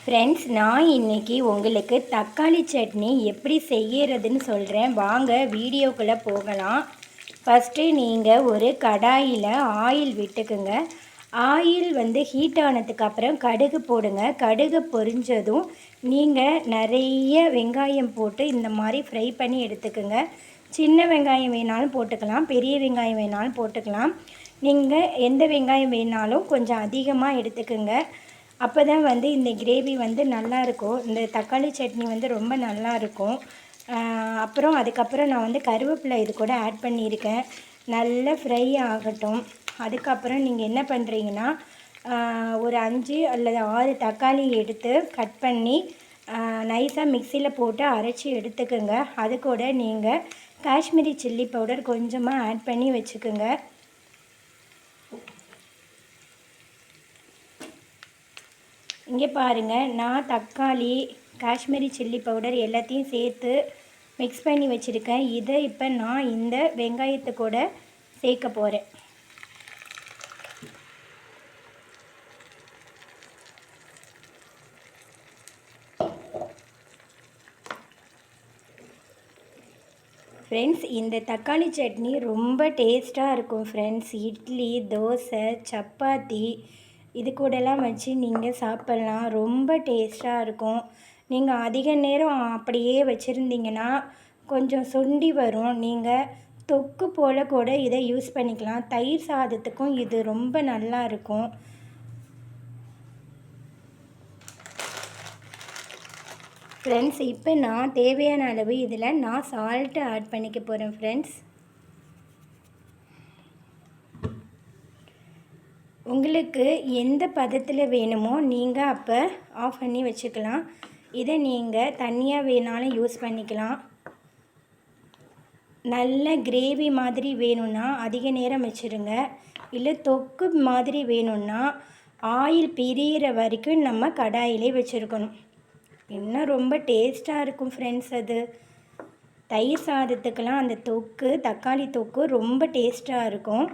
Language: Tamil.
ஃப்ரெண்ட்ஸ், நான் இன்றைக்கி உங்களுக்கு தக்காளி சட்னி எப்படி செய்கிறதுன்னு சொல்கிறேன். வாங்க வீடியோக்குள்ளே போகலாம். ஃபஸ்ட்டு நீங்கள் ஒரு கடாயில் ஆயில் விட்டுக்குங்க. ஆயில் ஹீட் ஆனதுக்கப்புறம் கடுகு போடுங்க. கடுகு பொரிஞ்சதும் நீங்கள் நிறைய வெங்காயம் போட்டு இந்த மாதிரி ஃப்ரை பண்ணி எடுத்துக்குங்க. சின்ன வெங்காயம் வேணாலும் போட்டுக்கலாம், பெரிய வெங்காயம் வேணாலும் போட்டுக்கலாம். நீங்கள் எந்த வெங்காயம் வேணாலும் கொஞ்சம் அதிகமாக எடுத்துக்குங்க. அப்போ தான் இந்த கிரேவி நல்லாயிருக்கும். இந்த தக்காளி சட்னி ரொம்ப நல்லாயிருக்கும். அப்புறம் அதுக்கப்புறம் நான் கருவேப்பிலை இது கூட ஆட் பண்ணியிருக்கேன். நல்லா ஃப்ரை ஆகட்டும். அதுக்கப்புறம் நீங்கள் என்ன பண்ணுறீங்கன்னா, ஒரு 5 அல்லது 6 தக்காளி எடுத்து கட் பண்ணி நைஸாக மிக்சியில் போட்டு அரைச்சி எடுத்துக்கோங்க. அது கூட நீங்கள் காஷ்மீரி சில்லி பவுடர் கொஞ்சமாக ஆட் பண்ணி வச்சுக்கோங்க. இங்கே பாருங்கள், நான் தக்காளி, காஷ்மீரி சில்லி பவுடர் எல்லாத்தையும் சேர்த்து மிக்ஸ் பண்ணி வச்சுருக்கேன். இதை இப்போ நான் இந்த வெங்காயத்தை கூட சேர்க்க போகிறேன். ஃப்ரெண்ட்ஸ், இந்த தக்காளி சட்னி ரொம்ப டேஸ்ட்டாக இருக்கும் ஃப்ரெண்ட்ஸ். இட்லி, தோசை, சப்பாத்தி இது கூடலாம் வச்சு நீங்கள் சாப்பிட்லாம். ரொம்ப டேஸ்ட்டாக இருக்கும். நீங்கள் அதிக நேரம் அப்படியே வச்சுருந்தீங்கன்னா கொஞ்சம் சுண்டி வரும். நீங்கள் தொக்கு போல் கூட இதை யூஸ் பண்ணிக்கலாம். தயிர் சாதத்துக்கும் இது ரொம்ப நல்லா இருக்கும். ஃப்ரெண்ட்ஸ், இப்போ நான் தேவையான அளவு இதில் நான் சால்ட்டு ஆட் பண்ணிக்க போகிறேன் ஃப்ரெண்ட்ஸ். உங்களுக்கு எந்த பதத்தில் வேணுமோ நீங்கள் அப்போ ஆஃப் பண்ணி வச்சுக்கலாம். இதை நீங்கள் தண்ணியாக வேணாலும் யூஸ் பண்ணிக்கலாம். நல்ல கிரேவி மாதிரி வேணும்னா அதிக நேரம் வச்சுருங்க. இல்லை தொக்கு மாதிரி வேணும்னா ஆயில் பிரிகிற வரைக்கும் நம்ம கடாயிலே வச்சுருக்கணும். இன்னும் ரொம்ப டேஸ்ட்டாக இருக்கும் ஃப்ரெண்ட்ஸ். அது தயிர் சாதத்துக்கெல்லாம் அந்த தொக்கு, தக்காளி தொக்கு ரொம்ப டேஸ்ட்டாக இருக்கும்.